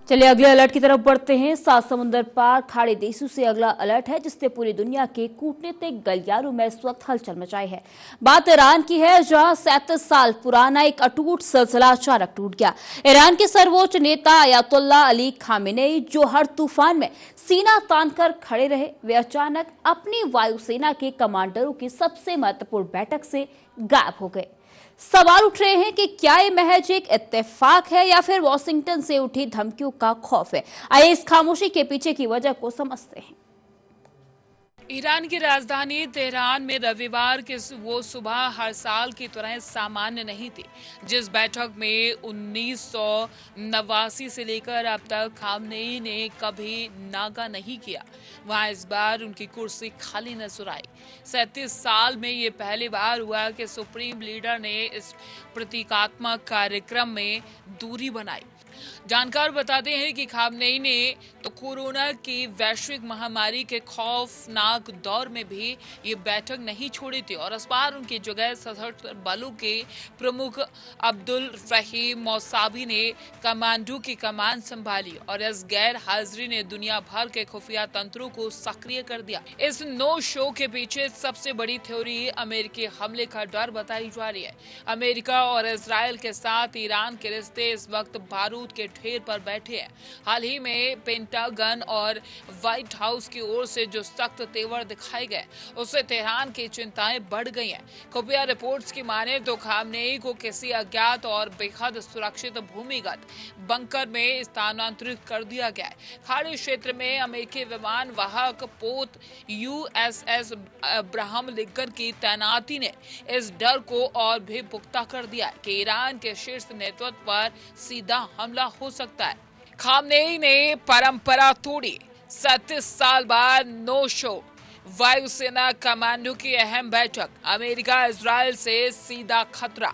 चलिए अगले अलर्ट की तरफ बढ़ते हैं। सात समुंदर पार खाड़ी देशों से अगला अलर्ट है जिसने पूरी दुनिया के कूटनीतिक गलियारों में इस वक्त हलचल मचाई है। बात ईरान की है, जहां 37 साल पुराना एक अटूट सिलसिला अचानक टूट गया। ईरान के सर्वोच्च नेता अयातुल्लाह अली खामेनेई, जो हर तूफान में सीना तानकर खड़े रहे, वे अचानक अपनी वायुसेना के कमांडरों की सबसे महत्वपूर्ण बैठक से गायब हो गए। सवाल उठ रहे हैं कि क्या ये महज एक इत्तेफाक है या फिर वॉशिंगटन से उठी धमकियों का खौफ है। आइए इस खामोशी के पीछे की वजह को समझते हैं। ईरान की राजधानी तेहरान में रविवार की वो सुबह हर साल की तरह सामान्य नहीं थी। जिस बैठक में 1989 से लेकर अब तक खामनेई ने कभी नागा नहीं किया, वहां इस बार उनकी कुर्सी खाली नजर आई। 37 साल में ये पहली बार हुआ कि सुप्रीम लीडर ने इस प्रतीकात्मक कार्यक्रम में दूरी बनाई। जानकार बताते हैं कि खामनेई ने तो कोरोना की वैश्विक महामारी के खौफनाक दौर में भी ये बैठक नहीं छोड़ी थी और इस बार उनकी जगह सशस्त्र बलों के प्रमुख अब्दुल रहीम मौसावी ने कमांडो की कमान संभाली और इस गैर हाजिरी ने दुनिया भर के खुफिया तंत्रों को सक्रिय कर दिया। इस नो शो के पीछे सबसे बड़ी थ्योरी अमेरिकी हमले का डर बताई जा रही है। अमेरिका और इजराइल के साथ ईरान के रिश्ते इस वक्त बारूद के ढेर पर बैठे हैं। हाल ही में पेंटागन और व्हाइट हाउस की ओर से जो सख्त तेवर दिखाए गए, उससे तेहरान की चिंताएं बढ़ गई हैं। खुफिया रिपोर्ट्स की माने तो खामनेई को किसी अज्ञात और बेहद सुरक्षित भूमिगत बंकर में स्थानांतरित कर दिया गया है। खाड़ी क्षेत्र में अमेरिकी विमान वाहक पोत USS अब्राहम लिंकन की तैनाती ने इस डर को और भी पुख्ता कर दिया है कि ईरान के शीर्ष नेतृत्व पर सीधा हमला हो सकता है। खामनेई ने परंपरा तोड़ी। 37 साल बाद नो शो, वायुसेना कमांडो की अहम बैठक, अमेरिका इजराइल से सीधा खतरा।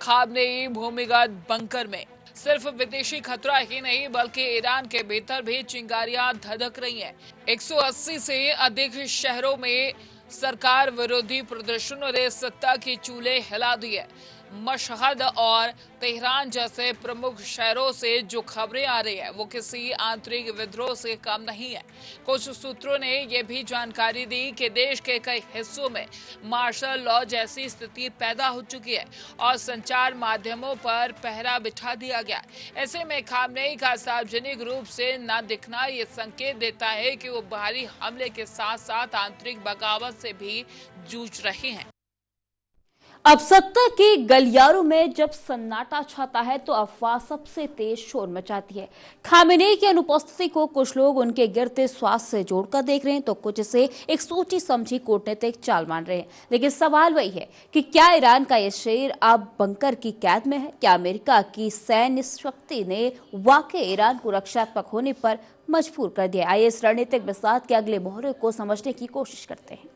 खामनेई भूमिगत बंकर में। सिर्फ विदेशी खतरा ही नहीं बल्कि ईरान के भीतर भी चिंगारियां धधक रही हैं। 180 से अधिक शहरों में सरकार विरोधी प्रदर्शनों ने सत्ता की चूल्हे हिला दी है। मशहद और तेहरान जैसे प्रमुख शहरों से जो खबरें आ रही है वो किसी आंतरिक विद्रोह से कम नहीं है। कुछ सूत्रों ने यह भी जानकारी दी कि देश के कई हिस्सों में मार्शल लॉ जैसी स्थिति पैदा हो चुकी है और संचार माध्यमों पर पहरा बिठा दिया गया। ऐसे में खामनेई का सार्वजनिक रूप से न दिखना ये संकेत देता है कि वो बाहरी हमले के साथ साथ आंतरिक बगावत से भी जूझ रहे हैं। अब सत्ता के गलियारों में जब सन्नाटा छाता है तो अफवाह सबसे तेज शोर मचाती है। खामेनेई की अनुपस्थिति को कुछ लोग उनके गिरते श्वास से जोड़कर देख रहे हैं तो कुछ इसे एक सोची समझी कूटनीतिक चाल मान रहे हैं। लेकिन सवाल वही है कि क्या ईरान का ये शेर अब बंकर की कैद में है? क्या अमेरिका की सैन्य शक्ति ने वाकई ईरान को रक्षात्मक होने पर मजबूर कर दिया? आइए इस रणनीतिक विवाद के अगले मोहरे को समझने की कोशिश करते हैं।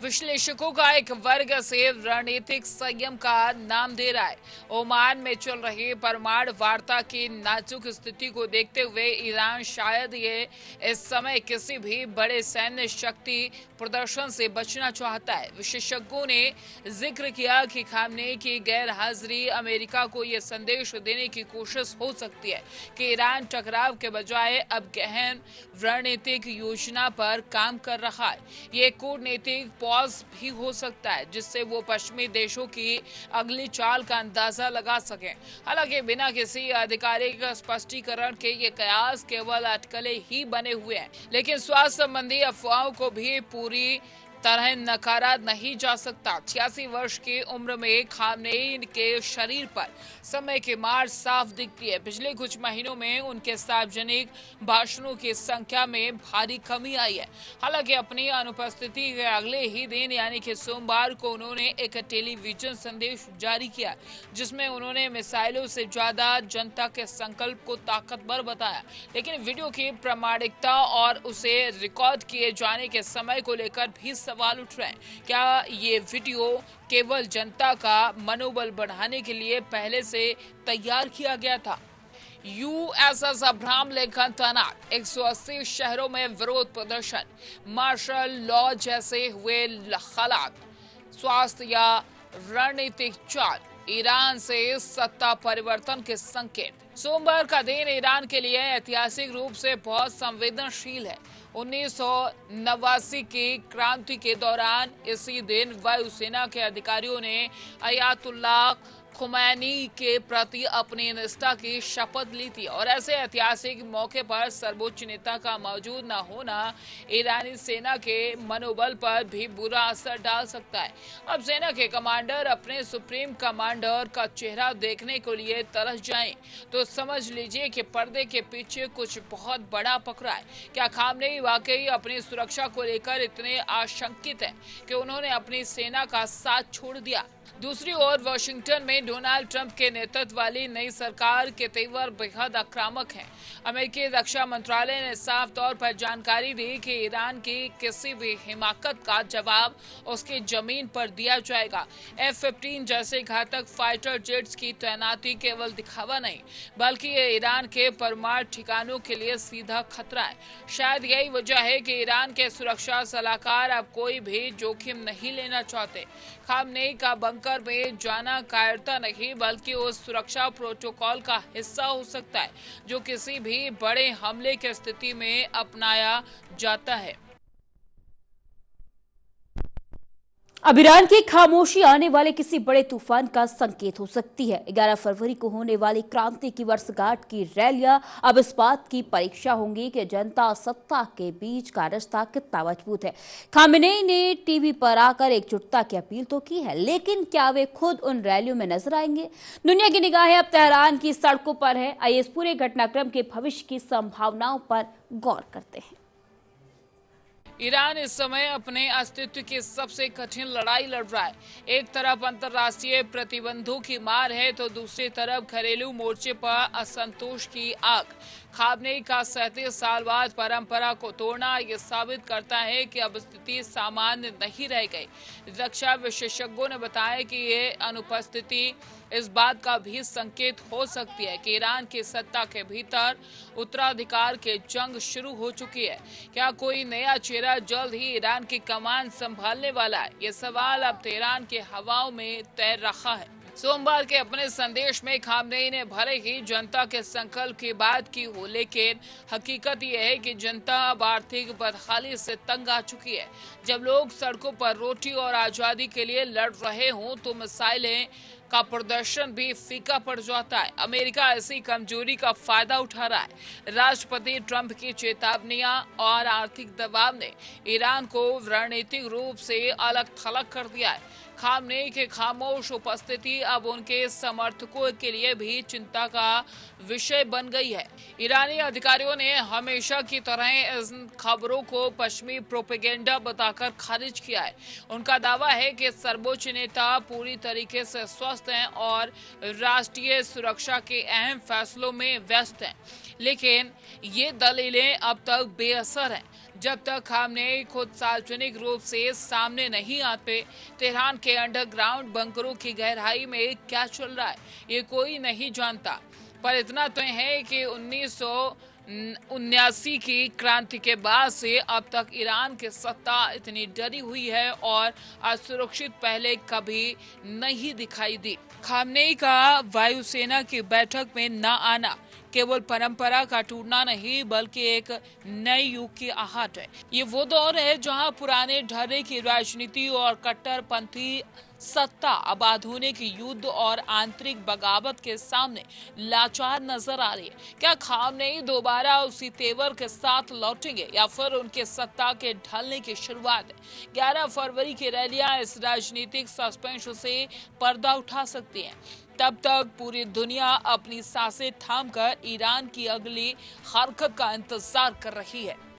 विश्लेषकों का एक वर्ग से रणनीतिक संयम का नाम दे रहा है। ओमान में चल रही परमाणु वार्ता की नाजुक स्थिति को देखते हुए ईरान शायद ये इस समय किसी भी बड़े सैन्य शक्ति प्रदर्शन से बचना चाहता है। विशेषज्ञों ने जिक्र किया कि खामनेई की गैर हाजिरी अमेरिका को ये संदेश देने की कोशिश हो सकती है कि ईरान टकराव के बजाय अब गहन रणनीतिक योजना पर काम कर रहा है। ये कूटनीतिक पॉज भी हो सकता है जिससे वो पश्चिमी देशों की अगली चाल का अंदाजा लगा सकें। हालांकि बिना किसी आधिकारिक स्पष्टीकरण के ये कयास केवल अटकलें ही बने हुए हैं। लेकिन स्वास्थ्य संबंधी अफवाहों को भी पूरी तरह नकारा नहीं जा सकता। 86 वर्ष की उम्र में खामनेई के शरीर पर समय की मार साफ दिखती है। पिछले कुछ महीनों में उनके सार्वजनिक भाषणों की संख्या में भारी कमी आई है। हालांकि अपनी अनुपस्थिति के अगले ही दिन यानी कि सोमवार को उन्होंने एक टेलीविजन संदेश जारी किया जिसमें उन्होंने मिसाइलों से ज्यादा जनता के संकल्प को ताकतवर बताया। लेकिन वीडियो की प्रामाणिकता और उसे रिकॉर्ड किए जाने के समय को लेकर भी सवाल उठ रहे हैं। क्या ये वीडियो केवल जनता का मनोबल बढ़ाने के लिए पहले से तैयार किया गया था? USS अब्राहम लिंकन तैनात, 180 शहरों में विरोध प्रदर्शन, मार्शल लॉ जैसे हुए हालात, स्वास्थ्य या रणनीतिक चाल। ईरान से सत्ता परिवर्तन के संकेत। सोमवार का दिन ईरान के लिए ऐतिहासिक रूप से बहुत संवेदनशील है। 1989 की क्रांति के दौरान इसी दिन वायुसेना के अधिकारियों ने अयातुल्लाह खुमैनी के प्रति अपनी निष्ठा की शपथ ली थी और ऐसे ऐतिहासिक मौके पर सर्वोच्च नेता का मौजूद न होना ईरानी सेना के मनोबल पर भी बुरा असर डाल सकता है। अब सेना के कमांडर अपने सुप्रीम कमांडर का चेहरा देखने के लिए तरस जाएं तो समझ लीजिए कि पर्दे के पीछे कुछ बहुत बड़ा पकड़ा है। क्या खामनेई वाकई अपनी सुरक्षा को लेकर इतने आशंकित हैं कि उन्होंने अपनी सेना का साथ छोड़ दिया? दूसरी ओर वाशिंगटन में डोनाल्ड ट्रंप के नेतृत्व वाली नई सरकार के तेवर बेहद आक्रामक हैं। अमेरिकी रक्षा मंत्रालय ने साफ तौर पर जानकारी दी कि ईरान की किसी भी हिमाकत का जवाब उसकी जमीन पर दिया जाएगा। F-15 जैसे घातक फाइटर जेट्स की तैनाती केवल दिखावा नहीं बल्कि ये ईरान के परमाणु ठिकानों के लिए सीधा खतरा है। शायद यही वजह है कि ईरान के सुरक्षा सलाहकार अब कोई भी जोखिम नहीं लेना चाहते। खामनेई का बंकर में जाना कायरता नहीं बल्कि उस सुरक्षा प्रोटोकॉल का हिस्सा हो सकता है जो किसी भी बड़े हमले की स्थिति में अपनाया जाता है। अब ईरान की खामोशी आने वाले किसी बड़े तूफान का संकेत हो सकती है। 11 फरवरी को होने वाली क्रांति की वर्षगांठ की रैलियां अब इस बात की परीक्षा होंगी कि जनता सत्ता के बीच का रिश्ता कितना मजबूत है। खामेनेई ने टीवी पर आकर एकजुटता की अपील तो की है, लेकिन क्या वे खुद उन रैलियों में नजर आएंगे? दुनिया की निगाहें अब तेहरान की सड़कों पर है। आइए इस पूरे घटनाक्रम के भविष्य की संभावनाओं पर गौर करते हैं। ईरान इस समय अपने अस्तित्व की सबसे कठिन लड़ाई लड़ रहा है। एक तरफ अंतर्राष्ट्रीय प्रतिबंधों की मार है तो दूसरी तरफ घरेलू मोर्चे पर असंतोष की आग। खामनेई का 37 साल बाद परंपरा को तोड़ना ये साबित करता है कि अब स्थिति सामान्य नहीं रह गई। रक्षा विशेषज्ञों ने बताया कि ये अनुपस्थिति इस बात का भी संकेत हो सकती है कि ईरान की सत्ता के भीतर उत्तराधिकार के जंग शुरू हो चुकी है। क्या कोई नया चेहरा जल्द ही ईरान की कमान संभालने वाला है? ये सवाल अब तेहरान के हवाओं में तैर रहा है। सोमवार के अपने संदेश में खामनेई ने भले ही जनता के संकल्प की बात की हो, लेकिन हकीकत यह है कि जनता अब आर्थिक बदहाली से तंग आ चुकी है। जब लोग सड़कों पर रोटी और आजादी के लिए लड़ रहे हों तो मिसाइलें का प्रदर्शन भी फीका पड़ जाता है। अमेरिका ऐसी कमजोरी का फायदा उठा रहा है। राष्ट्रपति ट्रंप की चेतावनियां और आर्थिक दबाव ने ईरान को रणनीतिक रूप से अलग थलग कर दिया है। खामनेई के खामोश उपस्थिति अब उनके समर्थकों के लिए भी चिंता का विषय बन गई है। ईरानी अधिकारियों ने हमेशा की तरह इन खबरों को पश्चिमी प्रोपेगेंडा बताकर खारिज किया है। उनका दावा है कि सर्वोच्च नेता पूरी तरीके से स्वस्थ हैं और राष्ट्रीय सुरक्षा के अहम फैसलों में व्यस्त हैं, लेकिन ये दलीलें अब तक बेअसर हैं। जब तक खामनेई खुद सार्वजनिक रूप से सामने नहीं आते, तेहरान के अंडरग्राउंड बंकरों की गहराई में क्या चल रहा है ये कोई नहीं जानता। पर इतना तो है कि 1979 की क्रांति के बाद से अब तक ईरान की सत्ता इतनी डरी हुई है और असुरक्षित पहले कभी नहीं दिखाई दी। खामनेई का वायुसेना की बैठक में न आना केवल परंपरा का टूटना नहीं बल्कि एक नए युग की आहट है। ये वो दौर है जहां पुराने ढर्रे की राजनीति और कट्टरपंथी सत्ता अब आधुनिक युद्ध और आंतरिक बगावत के सामने लाचार नजर आ रही है। क्या खामनेई दोबारा उसी तेवर के साथ लौटेंगे या फिर उनके सत्ता के ढलने की शुरुआत है? 11 फरवरी की रैलियां इस राजनीतिक सस्पेंस से पर्दा उठा सकती हैं। तब तक पूरी दुनिया अपनी सांसें थामकर ईरान की अगली हरकत का इंतजार कर रही है।